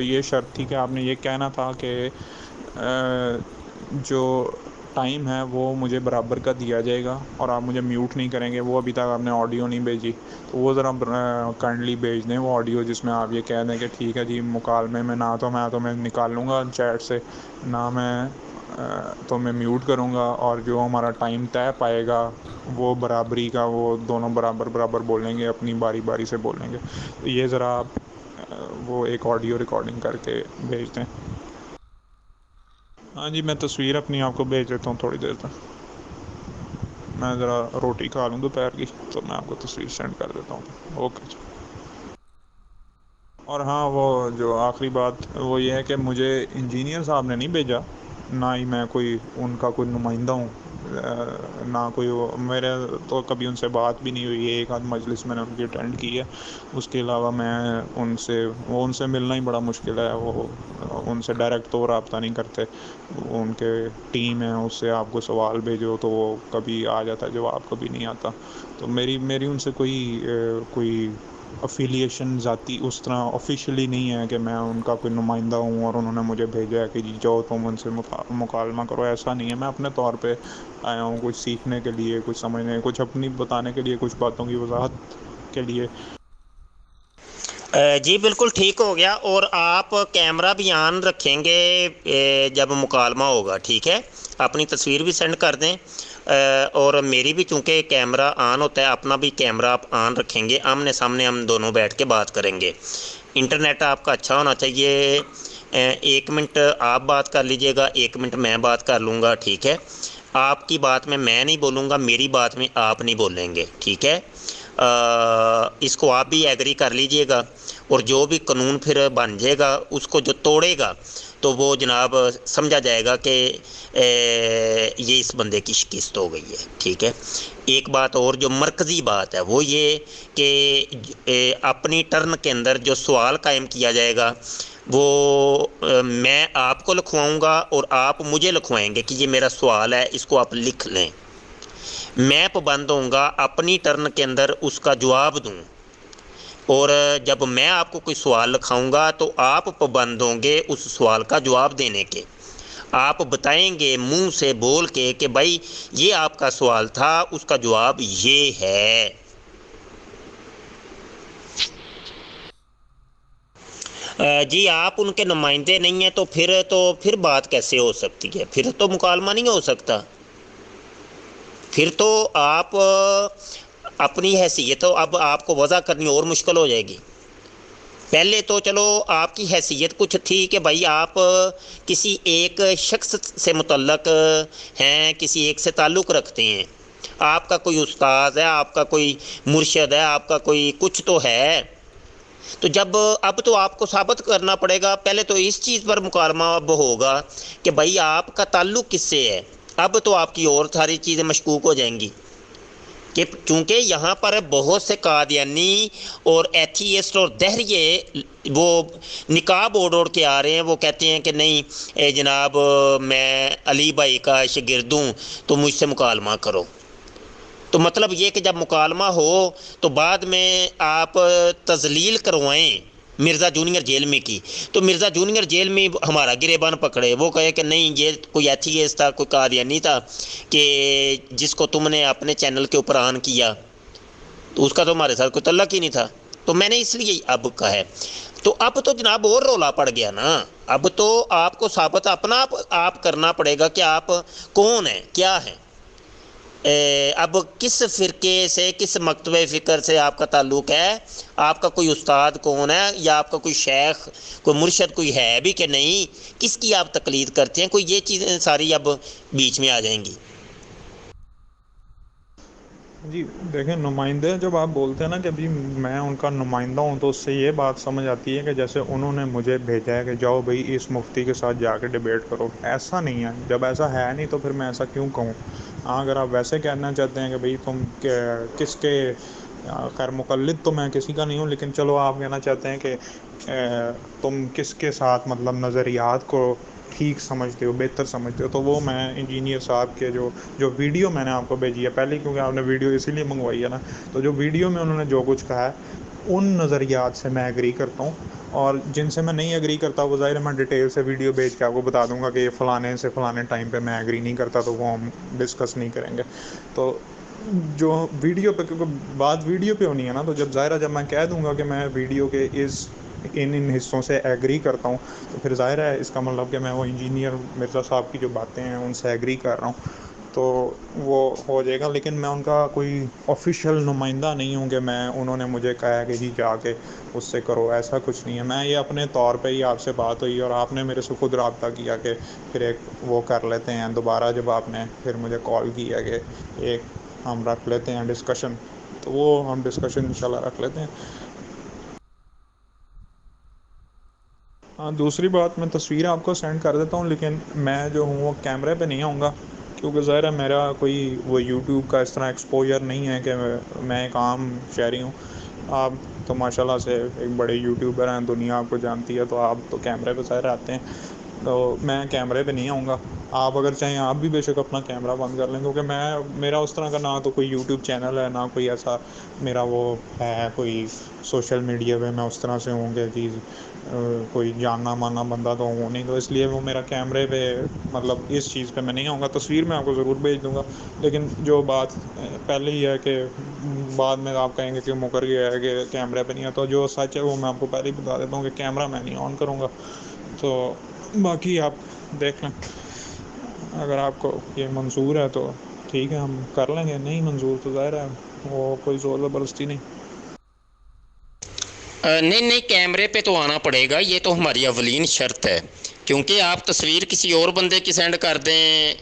یہ شرط تھی کہ آپ نے یہ کہنا تھا کہ جو ٹائم ہے وہ مجھے برابر کا دیا جائے گا اور آپ مجھے میوٹ نہیں کریں گے۔ وہ ابھی تک آپ نے آڈیو نہیں بھیجی، تو وہ ذرا کائنڈلی بھیج دیں وہ آڈیو جس میں آپ یہ کہہ دیں کہ ٹھیک ہے جی مکالمے میں نہ تو میں نکال لوں گا چیٹ سے، نہ میں تو میں میوٹ کروں گا، اور جو ہمارا ٹائم طے پائے گا وہ برابری کا، وہ دونوں برابر بولیں گے، اپنی باری باری سے بولیں گے۔ تو یہ ذرا آپ وہ ایک آڈیو ریکارڈنگ کر کے بھیج دیں۔ ہاں جی میں تصویر اپنی آپ کو بھیج دیتا ہوں تھوڑی دیر تک، میں ذرا روٹی کھا لوں دوپہر کی تو میں آپ کو تصویر سینڈ کر دیتا ہوں۔ اوکے جی۔ اور ہاں وہ جو آخری بات وہ یہ ہے کہ مجھے انجینئر صاحب نے نہیں بھیجا، نہ ہی میں کوئی ان کا کوئی نمائندہ ہوں، نہ کوئی میرے تو کبھی ان سے بات بھی نہیں ہوئی ہے، ایک آدھ مجلس میں نے ان کی اٹینڈ کی ہے، اس کے علاوہ میں ان سے ملنا ہی بڑا مشکل ہے، وہ ان سے ڈائریکٹ تو رابطہ نہیں کرتے، ان کے ٹیم ہے، اس سے آپ کو سوال بھیجو تو وہ کبھی آ جاتا ہے جواب، کبھی نہیں آتا، تو میری ان سے کوئی افیلیشن ذاتی اس طرح آفیشیلی نہیں ہے کہ میں ان کا کوئی نمائندہ ہوں اور انہوں نے مجھے بھیجا ہے کہ جی جاؤ تم ان سے مکالمہ کرو، ایسا نہیں ہے، میں اپنے طور پہ آیا ہوں کچھ سیکھنے کے لیے، کچھ سمجھنے، کچھ اپنی بتانے کے لیے، کچھ باتوں کی وضاحت کے لیے۔ جی بالکل ٹھیک ہو گیا، اور آپ کیمرہ بھی آن رکھیں گے جب مکالمہ ہوگا، ٹھیک ہے، اپنی تصویر بھی سینڈ کر دیں، اور میری بھی چونکہ کیمرہ آن ہوتا ہے، اپنا بھی کیمرہ آپ آن رکھیں گے، آمنے سامنے ہم دونوں بیٹھ کے بات کریں گے۔ انٹرنیٹ آپ کا اچھا ہونا چاہیے، 1 منٹ آپ بات کر لیجئے گا، 1 منٹ میں بات کر لوں گا، ٹھیک ہے، آپ کی بات میں نہیں بولوں گا، میری بات میں آپ نہیں بولیں گے، ٹھیک ہے، اس کو آپ بھی ایگری کر لیجئے گا، اور جو بھی قانون پھر بن جائے گا اس کو جو توڑے گا تو وہ جناب سمجھا جائے گا کہ یہ اس بندے کی شکست ہو گئی ہے، ٹھیک ہے۔ ایک بات اور جو مرکزی بات ہے وہ یہ کہ اپنی ٹرن کے اندر جو سوال قائم کیا جائے گا وہ میں آپ کو لکھواؤں گا اور آپ مجھے لکھوائیں گے کہ یہ میرا سوال ہے، اس کو آپ لکھ لیں، میں پابند ہوں گا اپنی ٹرن کے اندر اس کا جواب دوں، اور جب میں آپ کو کوئی سوال لکھاؤں گا تو آپ پابند ہوں گے اس سوال کا جواب دینے کے، آپ بتائیں گے منہ سے بول کے کہ بھائی یہ آپ کا سوال تھا، اس کا جواب یہ ہے۔ جی آپ ان کے نمائندے نہیں ہیں تو پھر بات کیسے ہو سکتی ہے؟ پھر تو مکالمہ نہیں ہو سکتا، پھر تو آپ اپنی حیثیت اب آپ کو وضع کرنی اور مشکل ہو جائے گی۔ پہلے تو چلو آپ کی حیثیت کچھ تھی کہ بھائی آپ کسی ایک شخص سے متعلق ہیں، کسی ایک سے تعلق رکھتے ہیں، آپ کا کوئی استاد ہے، آپ کا کوئی مرشد ہے، آپ کا کوئی کچھ تو ہے، تو اب تو آپ کو ثابت کرنا پڑے گا، پہلے تو اس چیز پر مکالمہ اب ہوگا کہ بھائی آپ کا تعلق کس سے ہے، اب تو آپ کی اور ساری چیزیں مشکوک ہو جائیں گی، کہ چونکہ یہاں پر بہت سے قادیانی اور ایتھیسٹ اور دہریے وہ نقاب اوڑھ کے آ رہے ہیں، وہ کہتے ہیں کہ نہیں جناب میں علی بھائی کا شاگرد ہوں تو مجھ سے مکالمہ کرو، تو مطلب یہ کہ جب مکالمہ ہو تو بعد میں آپ تذلیل کروائیں مرزا جونیئر جیل میں کی، تو مرزا جونیئر جیل میں ہمارا گریبان پکڑے، وہ کہے کہ نہیں یہ کوئی ایتھیسٹ تھا، کوئی قادیانی تھا کہ جس کو تم نے اپنے چینل کے اوپر آن کیا، تو اس کا تو ہمارے ساتھ کوئی تعلق ہی نہیں تھا، تو میں نے اس لیے اب کہا ہے، تو اب تو جناب اور رولا پڑ گیا نا، اب تو آپ کو ثابت اپنا آپ کرنا پڑے گا کہ آپ کون ہیں، کیا ہیں، اب کس فرقے سے، کس مکتبہ فکر سے آپ کا تعلق ہے، آپ کا کوئی استاد کون ہے، یا آپ کا کوئی شیخ، کوئی مرشد کوئی ہے بھی کہ نہیں، کس کی آپ تقلید کرتے ہیں، کوئی یہ چیزیں ساری اب بیچ میں آ جائیں گی۔ جی دیکھیں، نمائندے جب آپ بولتے ہیں نا کہ ابھی میں ان کا نمائندہ ہوں، تو اس سے یہ بات سمجھ آتی ہے کہ جیسے انہوں نے مجھے بھیجا ہے کہ جاؤ بھائی اس مفتی کے ساتھ جا کے ڈیبیٹ کرو، ایسا نہیں ہے، جب ایسا ہے نہیں تو پھر میں ایسا کیوں کہوں؟ ہاں اگر آپ ویسے کہنا چاہتے ہیں کہ بھائی تم کس کے، خیر مقلد تو میں کسی کا نہیں ہوں، لیکن چلو آپ کہنا چاہتے ہیں کہ تم کس کے ساتھ مطلب نظریات کو ٹھیک سمجھتے ہو، بہتر سمجھتے ہو، تو وہ میں انجینئر صاحب کے جو ویڈیو میں نے آپ کو بھیجی ہے پہلے، کیونکہ آپ نے ویڈیو اسی لیے منگوائی ہے نا، تو جو ویڈیو میں انہوں نے جو کچھ کہا ہے ان نظریات سے میں ایگری کرتا ہوں، اور جن سے میں نہیں ایگری کرتا وہ ظاہر ہے میں ڈیٹیل سے ویڈیو بھیج کے آپ کو بتا دوں گا کہ یہ فلانے سے فلانے ٹائم پہ میں ایگری نہیں کرتا، تو وہ ہم ڈسکس نہیں کریں گے۔ تو جو ویڈیو پہ، کیونکہ بات ویڈیو پہ ہونی ہے نا، تو جب ظاہر ہے جب میں کہہ دوں گا کہ میں ویڈیو کے ان حصوں سے ایگری کرتا ہوں، تو پھر ظاہر ہے اس کا مطلب کہ میں وہ انجینئر مرزا صاحب کی جو باتیں ہیں ان سے ایگری کر رہا ہوں، تو وہ ہو جائے گا، لیکن میں ان کا کوئی آفیشیل نمائندہ نہیں ہوں کہ انہوں نے مجھے کہا ہے کہ جی جا کے اس سے کرو، ایسا کچھ نہیں ہے، میں یہ اپنے طور پہ ہی آپ سے بات ہوئی اور آپ نے میرے سے خود رابطہ کیا کہ پھر ایک وہ کر لیتے ہیں دوبارہ، جب آپ نے پھر مجھے کال کیا کہ ایک ہم رکھ لیتے ہیں ڈسکشن، تو وہ ہم ڈسکشن انشاءاللہ رکھ لیتے ہیں۔ ہاں دوسری بات، میں تصویر آپ کو سینڈ کر دیتا ہوں، لیکن میں جو ہوں وہ کیمرے پہ نہیں آؤں گا، کیونکہ ظاہر ہے میرا کوئی وہ یوٹیوب کا اس طرح ایکسپوجر نہیں ہے کہ میں ایک عام شہری ہوں. آپ تو ماشاء اللہ سے ایک بڑے یوٹیوبر ہیں, دنیا آپ کو جانتی ہے, تو آپ تو کیمرے پہ ظاہر آتے ہیں, تو میں کیمرے پہ نہیں آؤں گا. آپ اگر چاہیں آپ بھی بے شک اپنا کیمرہ بند کر لیں, کیونکہ میرا اس طرح کا نہ تو کوئی یوٹیوب چینل ہے, نہ کوئی ایسا میرا وہ ہے کوئی سوشل میڈیا پہ میں اس طرح سے ہوں کہ چیز کوئی جاننا ماننا بندہ تو ہوں نہیں, تو اس لیے وہ میرا کیمرے پہ مطلب اس چیز پہ میں نہیں آؤں گا. تصویر میں آپ کو ضرور بھیج دوں گا, لیکن جو بات پہلے ہی ہے کہ بعد میں آپ کہیں گے کہ مکر گیا ہے کہ کیمرے پہ نہیں ہے, تو جو سچ ہے وہ میں آپ کو پہلے ہی بتا دیتا ہوں کہ کیمرہ میں نہیں آن کروں گا. تو باقی آپ دیکھ لیں, اگر آپ کو یہ منظور ہے تو ٹھیک ہے ہم کر لیں گے, نہیں منظور تو ظاہر ہے وہ کوئی زور زبردستی نہیں. نہیں نہیں, کیمرے پہ تو آنا پڑے گا, یہ تو ہماری اولین شرط ہے. کیونکہ آپ تصویر کسی اور بندے کی سینڈ کر دیں,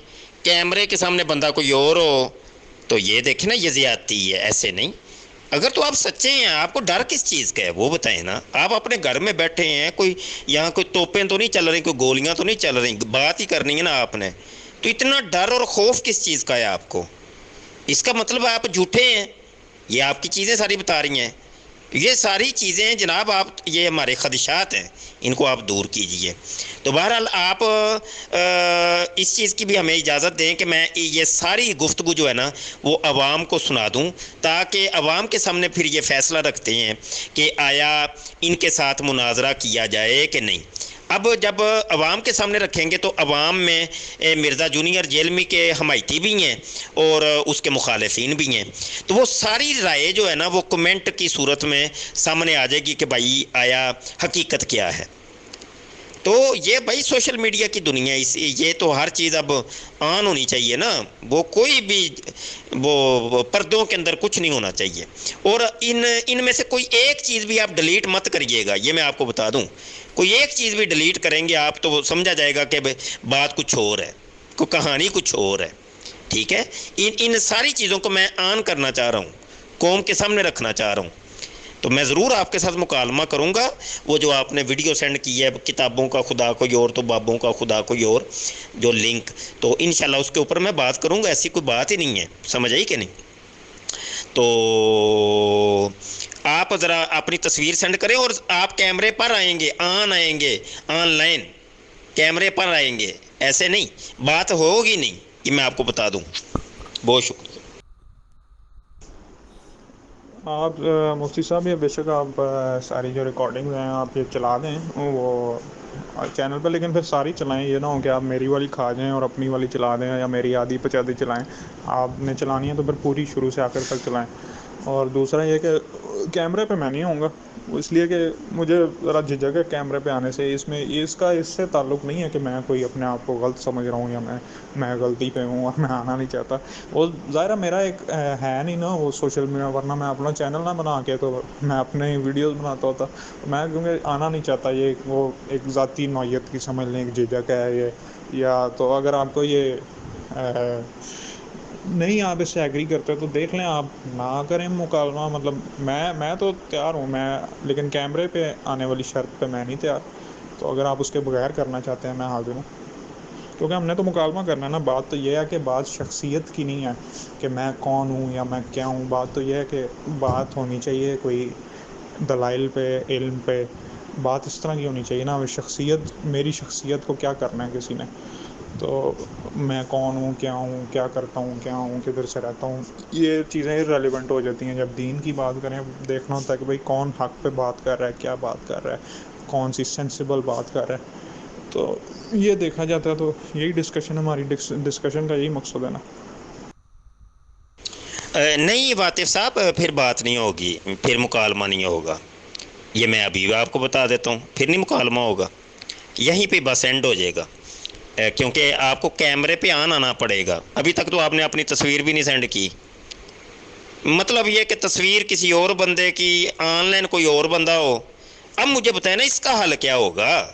کیمرے کے سامنے بندہ کوئی اور ہو, تو یہ دیکھیں نا یہ زیادتی ہے, ایسے نہیں. اگر تو آپ سچے ہیں, آپ کو ڈر کس چیز کا ہے وہ بتائیں نا. آپ اپنے گھر میں بیٹھے ہیں, کوئی یہاں کوئی توپیں تو نہیں چل رہی, کوئی گولیاں تو نہیں چل رہی, بات ہی کرنی ہے نا آپ نے, تو اتنا ڈر اور خوف کس چیز کا ہے آپ کو؟ اس کا مطلب آپ جھوٹے ہیں. یہ آپ کی چیزیں ساری بتا رہی ہیں. یہ ساری چیزیں جناب, آپ یہ ہمارے خدشات ہیں, ان کو آپ دور کیجئے. تو بہرحال آپ اس چیز کی بھی ہمیں اجازت دیں کہ میں یہ ساری گفتگو جو ہے نا وہ عوام کو سنا دوں, تاکہ عوام کے سامنے پھر یہ فیصلہ رکھتے ہیں کہ آیا ان کے ساتھ مناظرہ کیا جائے کہ نہیں. اب جب عوام کے سامنے رکھیں گے تو عوام میں مرزا جونیئر جیلمی کے حمایتی بھی ہیں اور اس کے مخالفین بھی ہیں, تو وہ ساری رائے جو ہے نا وہ کمنٹ کی صورت میں سامنے آ جائے گی کہ بھائی آیا حقیقت کیا ہے. تو یہ بھائی سوشل میڈیا کی دنیا, یہ تو ہر چیز اب آن ہونی چاہیے نا, وہ کوئی بھی وہ پردوں کے اندر کچھ نہیں ہونا چاہیے. اور ان میں سے کوئی ایک چیز بھی آپ ڈیلیٹ مت کریے گا, یہ میں آپ کو بتا دوں. کوئی ایک چیز بھی ڈیلیٹ کریں گے آپ تو وہ سمجھا جائے گا کہ بات کچھ اور ہے, کوئی کہانی کچھ اور ہے. ٹھیک ہے, ان ساری چیزوں کو میں آن کرنا چاہ رہا ہوں, قوم کے سامنے رکھنا چاہ رہا ہوں. تو میں ضرور آپ کے ساتھ مکالمہ کروں گا. وہ جو آپ نے ویڈیو سینڈ کی ہے, کتابوں کا خدا کوئی اور تو بابوں کا خدا کوئی اور, جو لنک, تو انشاءاللہ اس کے اوپر میں بات کروں گا. ایسی کوئی بات ہی نہیں ہے, سمجھ آئی کہ نہیں. تو آپ ذرا اپنی تصویر سینڈ کریں, اور آپ کیمرے پر آئیں گے, آئیں گے آن لائن کیمرے پر آئیں گے, ایسے نہیں بات ہوگی نہیں, کہ میں آپ کو بتا دوں. بہت شکریہ. آپ مفتی صاحب یہ بے شک آپ ساری جو ریکارڈنگ ہیں آپ یہ چلا دیں وہ چینل پہ, لیکن پھر ساری چلائیں, یہ نہ ہو کہ آپ میری والی کھا جائیں اور اپنی والی چلا دیں, یا میری آدھی پچادی چلائیں. آپ نے چلانی ہے تو پھر پوری شروع سے آخر تک چلائیں. اور دوسرا یہ کہ کیمرے پہ میں نہیں آؤں گا, اس لیے کہ مجھے ذرا جھجک ہے کیمرے پہ آنے سے. اس سے تعلق نہیں ہے کہ میں کوئی اپنے آپ کو غلط سمجھ رہا ہوں, یا میں غلطی پہ ہوں اور میں آنا نہیں چاہتا. وہ ظاہر میرا ایک ہے نہیں نا وہ سوشل میڈیا, ورنہ میں اپنا چینل نہ بنا کے تو میں اپنے ویڈیوز بناتا ہوتا. میں کیونکہ آنا نہیں چاہتا, یہ وہ ایک ذاتی نوعیت کی سمجھ لیں, ایک جھجک ہے یہ. یا تو اگر آپ کو یہ نہیں آپ اس سے ایگری کرتے تو دیکھ لیں, آپ نہ کریں مکالمہ. مطلب میں تو تیار ہوں, لیکن کیمرے پہ آنے والی شرط پہ میں نہیں تیار. تو اگر آپ اس کے بغیر کرنا چاہتے ہیں میں حاضر ہوں, کیونکہ ہم نے تو مکالمہ کرنا ہے نا. بات تو یہ ہے کہ بات شخصیت کی نہیں ہے کہ میں کون ہوں یا میں کیا ہوں. بات تو یہ ہے کہ بات ہونی چاہیے کوئی دلائل پہ, علم پہ. بات اس طرح کی ہونی چاہیے نا, شخصیت, میری شخصیت کو کیا کرنا ہے کسی نے. تو میں کون ہوں, کیا ہوں, کیا کرتا ہوں, کیا ہوں, کدھر سے رہتا ہوں, یہ چیزیں ریلیونٹ ہو جاتی ہیں. جب دین کی بات کریں, دیکھنا ہوتا ہے کہ بھائی کون حق پہ بات کر رہا ہے, کیا بات کر رہا ہے, کون سی سینسیبل بات کر رہا ہے. تو یہ دیکھا جاتا ہے, تو یہی ڈسکشن, ہماری ڈسکشن کا یہی مقصد ہے نا. نہیں واطف صاحب, پھر بات نہیں ہوگی, پھر مکالمہ نہیں ہوگا. یہ میں ابھی آپ کو بتا دیتا ہوں, پھر نہیں مکالمہ ہوگا, یہیں پہ بس اینڈ ہو جائے گا. کیونکہ آپ کو کیمرے پہ آنا پڑے گا. ابھی تک تو آپ نے اپنی تصویر بھی نہیں سینڈ کی. مطلب یہ کہ تصویر کسی اور بندے کی, آن لائن کوئی اور بندہ ہو. اب مجھے بتائیں نا اس کا حل کیا ہوگا.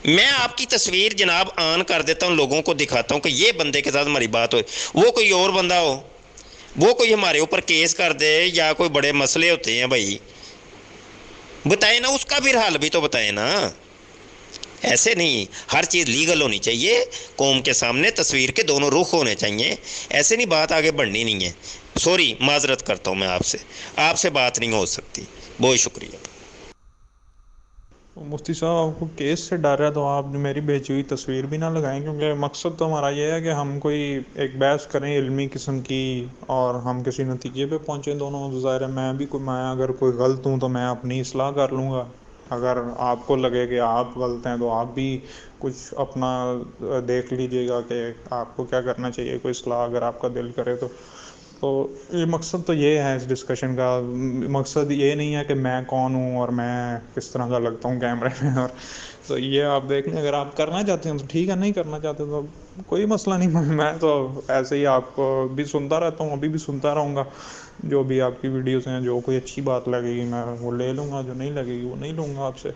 میں آپ کی تصویر جناب آن کر دیتا ہوں, لوگوں کو دکھاتا ہوں کہ یہ بندے کے ساتھ ہماری بات ہو, وہ کوئی اور بندہ ہو, وہ کوئی ہمارے اوپر کیس کر دے, یا کوئی بڑے مسئلے ہوتے ہیں بھائی, بتائیں نا اس کا بھی حل بھی تو بتائیں نا. ایسے نہیں، ہر چیز لیگل ہونی چاہیے، قوم کے سامنے تصویر کے دونوں رخ ہونے چاہیے، ایسے نہیں بات آگے بڑھنی نہیں ہے۔ سوری، معذرت کرتا ہوں میں آپ سے بات نہیں ہو سکتی، بہت شکریہ۔ مفتی صاحب آپ کو کیس سے ڈر ہے تو آپ میری بھیجی ہوئی تصویر بھی نہ لگائیں، کیونکہ مقصد تو ہمارا یہ ہے کہ ہم کوئی ایک بحث کریں علمی قسم کی اور ہم کسی نتیجے پہ پہنچیں دونوں۔ ظاہر ہے میں اگر کوئی غلط ہوں تو میں اپنی اصلاح کر لوں گا، اگر آپ کو لگے کہ آپ غلط ہیں تو آپ بھی کچھ اپنا دیکھ لیجئے گا کہ آپ کو کیا کرنا چاہیے، کوئی اصلاح اگر آپ کا دل کرے تو یہ مقصد تو یہ ہے اس ڈسکشن کا۔ مقصد یہ نہیں ہے کہ میں کون ہوں اور میں کس طرح کا لگتا ہوں کیمرے میں، اور تو یہ آپ دیکھ لیں، اگر آپ کرنا چاہتے ہیں تو ٹھیک ہے، نہیں کرنا چاہتے تو کوئی مسئلہ نہیں۔ میں تو ایسے ہی آپ کو بھی سنتا رہتا ہوں، ابھی بھی سنتا رہوں گا، جو بھی آپ کی ویڈیوز ہیں، جو کوئی اچھی بات لگے گی میں وہ لے لوں گا، جو نہیں لگے گی وہ نہیں لوں گا آپ سے۔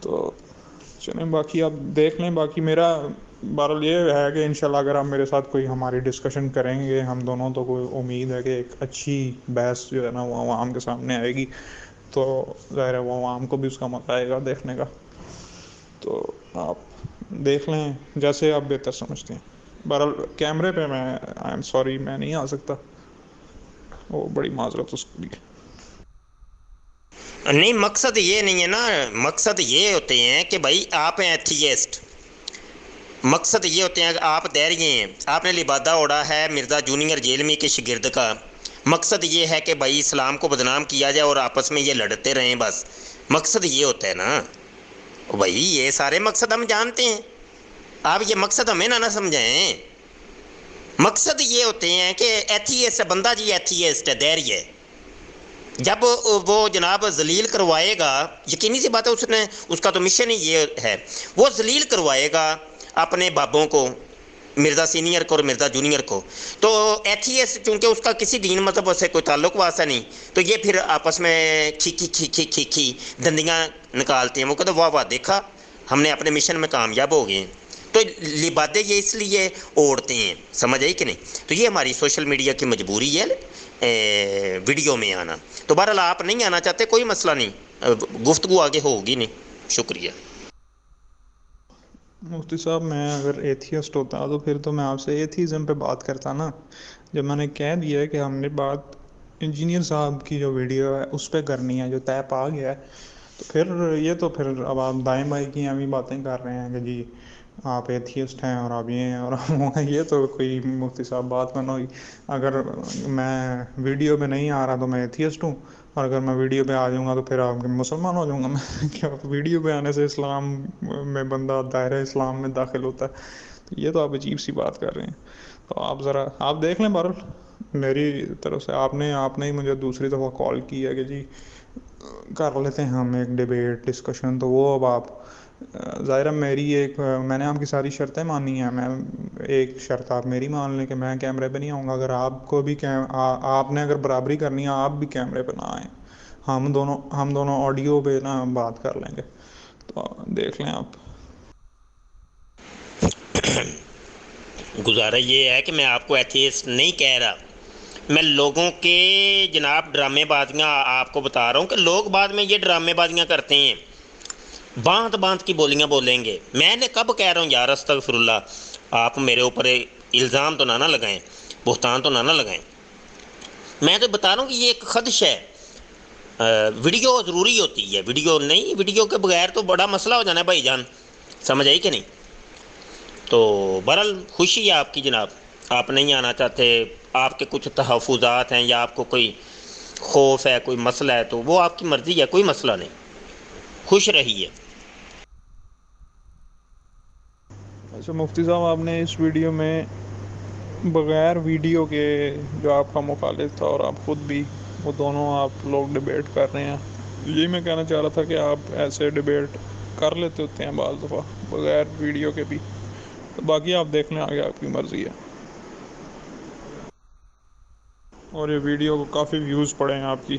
تو چلیں باقی آپ دیکھ لیں، باقی میرا بہرحال یہ ہے کہ انشاءاللہ اگر آپ میرے ساتھ کوئی ہماری ڈسکشن کریں گے ہم دونوں، تو کوئی امید ہے کہ ایک اچھی بحث جو ہے نا وہ عوام کے سامنے آئے گی، تو ظاہر ہے وہ عوام کو بھی اس کا مزہ آئے گا دیکھنے کا۔ تو آپ دیکھ لیں جیسے آپ بہتر سمجھتے ہیں۔ بہرحال کیمرے پہ میں آئی ایم سوری میں نہیں آ سکتا، وہ بڑی معذرت اس کے لیے۔ نہیں، مقصد یہ نہیں ہے نا، مقصد یہ ہوتے ہیں کہ بھائی آپ ہیں ایتھیسٹ، مقصد یہ ہوتے ہیں کہ آپ دہریے ہیں، آپ نے لبادہ اوڑھا ہے مرزا جونیئر جیلمی کے شاگرد کا، مقصد یہ ہے کہ بھائی اسلام کو بدنام کیا جائے اور آپس میں یہ لڑتے رہیں، بس مقصد یہ ہوتا ہے نا بھائی، یہ سارے مقصد ہم جانتے ہیں، آپ یہ مقصد ہمیں نہ سمجھائیں۔ مقصد یہ ہوتے ہیں کہ ایتھیسٹ بندہ جی ایتھیسٹ ہے، دہری ہے، جب وہ جناب ذلیل کروائے گا، یقینی سی بات ہے اس کا تو مشن ہی یہ ہے، وہ ذلیل کروائے گا اپنے بابوں کو، مرزا سینئر کو اور مرزا جونیئر کو، تو ایتھیسٹ چونکہ اس کا کسی دین مذہب سے کوئی تعلق واسطہ نہیں، تو یہ پھر آپس میں کھی دندیاں نکالتے ہیں، وہ کہتے ہیں واہ واہ دیکھا ہم نے اپنے مشن میں کامیاب ہو گئے ہیں۔ تو لبادے یہ اس لیے اوڑھتے ہیں، سمجھ آئی کہ نہیں؟ تو یہ ہماری سوشل میڈیا کی مجبوری ہے ویڈیو میں آنا۔ تو بہرحال آپ نہیں آنا چاہتے، کوئی مسئلہ نہیں، گفتگو آگے ہوگی نہیں۔ شکریہ۔ مفتی صاحب میں اگر ایتھیسٹ ہوتا تو پھر تو میں آپ سے ایتھیزم پہ بات کرتا نا۔ جب میں نے کہہ دیا ہے کہ ہم نے بات انجینئر صاحب کی جو ویڈیو ہے اس پہ کرنی ہے، جو طے پا گیا ہے، تو پھر اب آپ دائیں بائیں کی ابھی باتیں کر رہے ہیں کہ جی آپ ایتھیسٹ ہیں اور آپ یہ ہیں اور یہ تو کوئی مفتی صاحب بات بنا ہوئی۔ اگر میں ویڈیو پہ نہیں آ رہا تو میں ایتھیسٹ ہوں، اور اگر میں ویڈیو پہ آ جاؤں گا تو پھر آپ مسلمان ہو جاؤں گا میں؟ کیا ویڈیو پہ آنے سے اسلام میں بندہ دائرہ اسلام میں داخل ہوتا ہے؟ تو یہ تو آپ عجیب سی بات کر رہے ہیں۔ تو آپ دیکھ لیں، بہرحال میری طرف سے آپ نے ہی مجھے دوسری دفعہ کال کی ہے کہ جی کر لیتے ہیں ہم ایک ڈیبیٹ ڈسکشن، تو وہ اب آپ ظاہرہ میں نے آپ کی ساری شرطیں مانی ہیں، میں ایک شرط آپ میری مان لیں کہ میں کیمرے پہ نہیں آؤں گا، اگر آپ کو بھی آپ نے اگر برابری کرنی ہے آپ بھی کیمرے پہ نہ آئیں، ہم دونوں آڈیو پہ نا بات کر لیں گے، تو دیکھ لیں آپ۔ گزارا یہ ہے کہ میں آپ کو ایتھیسٹ نہیں کہہ رہا، میں لوگوں کے جناب ڈرامے بازیاں آپ کو بتا رہا ہوں کہ لوگ بعد میں یہ ڈرامے بازیاں کرتے ہیں، باندھ کی بولیاں بولیں گے۔ میں نے کب کہہ رہا ہوں یار استغفر اللہ، آپ میرے اوپر الزام تو نہ لگائیں، بہتان تو نہ لگائیں، میں تو بتا رہا ہوں کہ یہ ایک خدش ہے۔ ویڈیو ضروری ہوتی ہے، ویڈیو کے بغیر تو بڑا مسئلہ ہو جانا ہے بھائی جان، سمجھ آئی کہ نہیں؟ تو بہرحال خوشی ہے آپ کی جناب، آپ نہیں آنا چاہتے، آپ کے کچھ تحفظات ہیں یا آپ کو کوئی خوف ہے، کوئی مسئلہ ہے، تو وہ آپ کی مرضی ہے، کوئی مسئلہ نہیں، خوش رہیے۔ اچھا مفتی صاحب، آپ نے اس ویڈیو میں بغیر ویڈیو کے جو آپ کا مخالف تھا اور آپ خود بھی، وہ دونوں آپ لوگ ڈیبیٹ کر رہے ہیں، یہی میں کہنا چاہ رہا تھا کہ آپ ایسے ڈیبیٹ کر لیتے ہوتے ہیں بعض دفعہ بغیر ویڈیو کے بھی، تو باقی آپ دیکھ لیں، آگے آپ کی مرضی ہے۔ اور یہ ویڈیو کو کافی ویوز پڑے ہیں آپ کی،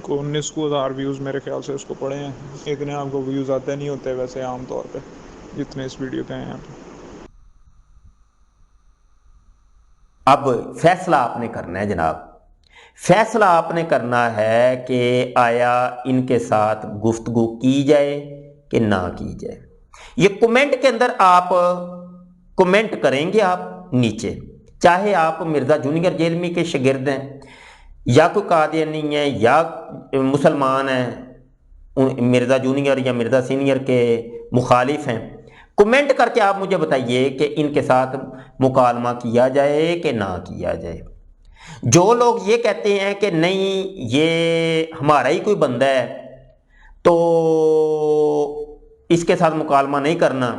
19,000 ویوز میرے خیال سے اس کو پڑے ہیں، اتنے آپ کو ویوز آتے نہیں ہوتے ویسے عام طور پہ جتنے اس ویڈیو پہ ہیں آپ۔ اب فیصلہ آپ نے کرنا ہے جناب، فیصلہ آپ نے کرنا ہے کہ آیا ان کے ساتھ گفتگو کی جائے کہ نہ کی جائے۔ یہ کمنٹ کے اندر آپ کمنٹ کریں گے آپ نیچے، چاہے آپ مرزا جونیئر جیلمی کے شاگرد ہیں یا کوئی قادیانی ہیں یا مسلمان ہیں، مرزا جونیئر یا مرزا سینئر کے مخالف ہیں، کمنٹ کر کے آپ مجھے بتائیے کہ ان کے ساتھ مکالمہ کیا جائے کہ نہ کیا جائے۔ جو لوگ یہ کہتے ہیں کہ نہیں یہ ہمارا ہی کوئی بندہ ہے تو اس کے ساتھ مکالمہ نہیں کرنا،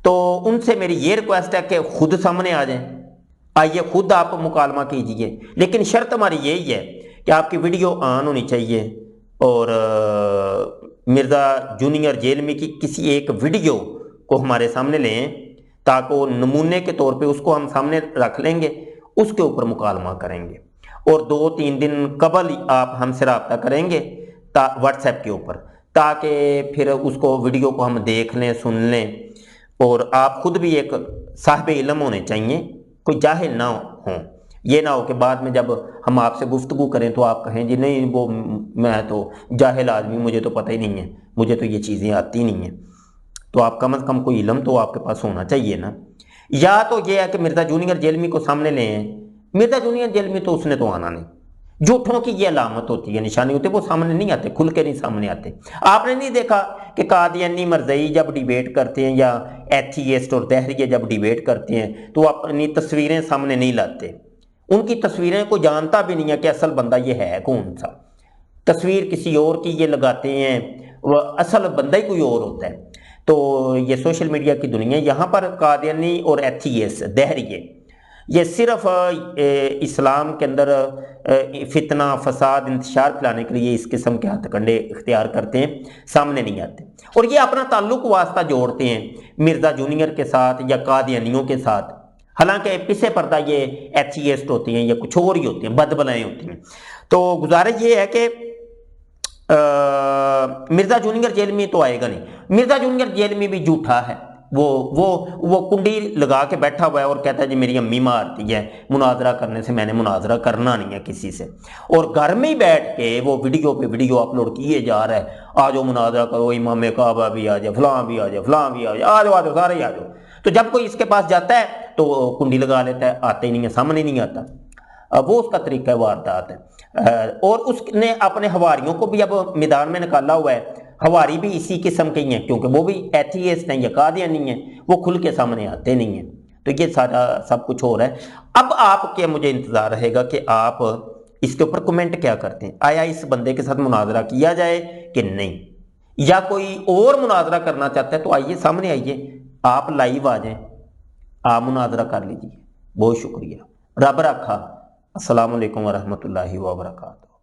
تو ان سے میری یہ ریکویسٹ ہے کہ خود سامنے آ جائیں، آئیے خود آپ مکالمہ کیجئے، لیکن شرط ہماری یہی ہے کہ آپ کی ویڈیو آن ہونی چاہیے اور مرزا جونیئر جیلمی کی کسی ایک ویڈیو کو ہمارے سامنے لیں تاکہ وہ نمونے کے طور پہ اس کو ہم سامنے رکھ لیں گے، اس کے اوپر مکالمہ کریں گے، اور 2-3 دن قبل آپ ہم سے رابطہ کریں گے واٹس ایپ کے اوپر، تاکہ پھر اس کو ویڈیو کو ہم دیکھ لیں، سن لیں، اور آپ خود بھی ایک صاحب علم ہونے چاہیے، کوئی جاہل نہ ہوں، یہ نہ ہو کہ بعد میں جب ہم آپ سے گفتگو کریں تو آپ کہیں جی نہیں وہ میں تو جاہل آدمی، مجھے تو پتہ ہی نہیں ہے، مجھے تو یہ چیزیں آتی نہیں ہیں۔ تو آپ کم از کم کوئی علم تو آپ کے پاس ہونا چاہیے نا۔ یا تو یہ ہے کہ مرزا جونیئر جیلمی کو سامنے لیں، مرزا جونیئر جیلمی تو اس نے تو آنا نہیں، جھوٹوں کی یہ علامت ہوتی ہے، نشانی ہوتی ہے، وہ سامنے نہیں آتے، کھل کے نہیں سامنے آتے۔ آپ نے نہیں دیکھا کہ قادیانی مرزائی جب ڈیبیٹ کرتے ہیں یا ایتھیسٹ اور دہریے جب ڈیبیٹ کرتے ہیں تو وہ اپنی تصویریں سامنے نہیں لاتے، ان کی تصویریں کو جانتا بھی نہیں ہے کہ اصل بندہ یہ ہے کون سا، تصویر کسی اور کی یہ لگاتے ہیں، وہ اصل بندہ ہی کوئی اور ہوتا ہے۔ تو یہ سوشل میڈیا کی دنیا، یہاں پر قادیانی اور ایتھیسٹ دہریے یہ صرف اسلام کے اندر فتنہ فساد انتشار پھیلانے کے لیے اس قسم کے ہتھ کنڈے اختیار کرتے ہیں، سامنے نہیں آتے، اور یہ اپنا تعلق واسطہ جوڑتے ہیں مرزا جونیئر کے ساتھ یا قادیانیوں کے ساتھ، حالانکہ پیچھے پردہ یہ ایتھیسٹ ہوتی ہیں یا کچھ اور ہی ہوتی ہیں، بدبلائیں ہوتی ہیں۔ تو گزارش یہ ہے کہ مرزا جونیئر جیلمی تو آئے گا نہیں، مرزا جونیئر جیلمی بھی جھوٹا ہے، وہ کنڈی لگا کے بیٹھا ہوا ہے اور کہتا ہے جی میری امی مارتی ہے، مناظرہ کرنے سے میں نے مناظرہ کرنا نہیں ہے کسی سے، اور گھر میں ہی بیٹھ کے وہ ویڈیو پہ ویڈیو اپلوڈ کیے جا رہا ہے، آ جاؤ مناظرہ کرو، امام کعبہ بھی آ جائے، فلاں بھی آ جائے، فلاں بھی آ جائے، آ جاؤ سارے ہی آ جاؤ۔ تو جب کوئی اس کے پاس جاتا ہے تو کنڈی لگا لیتا ہے، آتے ہی نہیں ہے، سامنے نہیں آتا، وہ اس کا طریقہ واردات ہے۔ اور اس نے اپنے حواریوں کو بھی اب میدان میں نکالا ہوا ہے، حواری بھی اسی قسم کے ہی ہیں، کیونکہ وہ بھی ایتھیسٹ ہیں یا قادیانی ہیں، وہ کھل کے سامنے آتے نہیں ہیں۔ تو یہ سارا سب کچھ ہو رہا ہے۔ اب آپ کے مجھے انتظار رہے گا کہ آپ اس کے اوپر کمنٹ کیا کرتے ہیں، آیا اس بندے کے ساتھ مناظرہ کیا جائے کہ نہیں، یا کوئی اور مناظرہ کرنا چاہتا ہے تو آئیے سامنے آئیے، آپ لائیو آ جائیں، آپ مناظرہ کر لیجیے۔ بہت شکریہ، رب رکھا، السلام علیکم ورحمۃ اللہ وبرکاتہ۔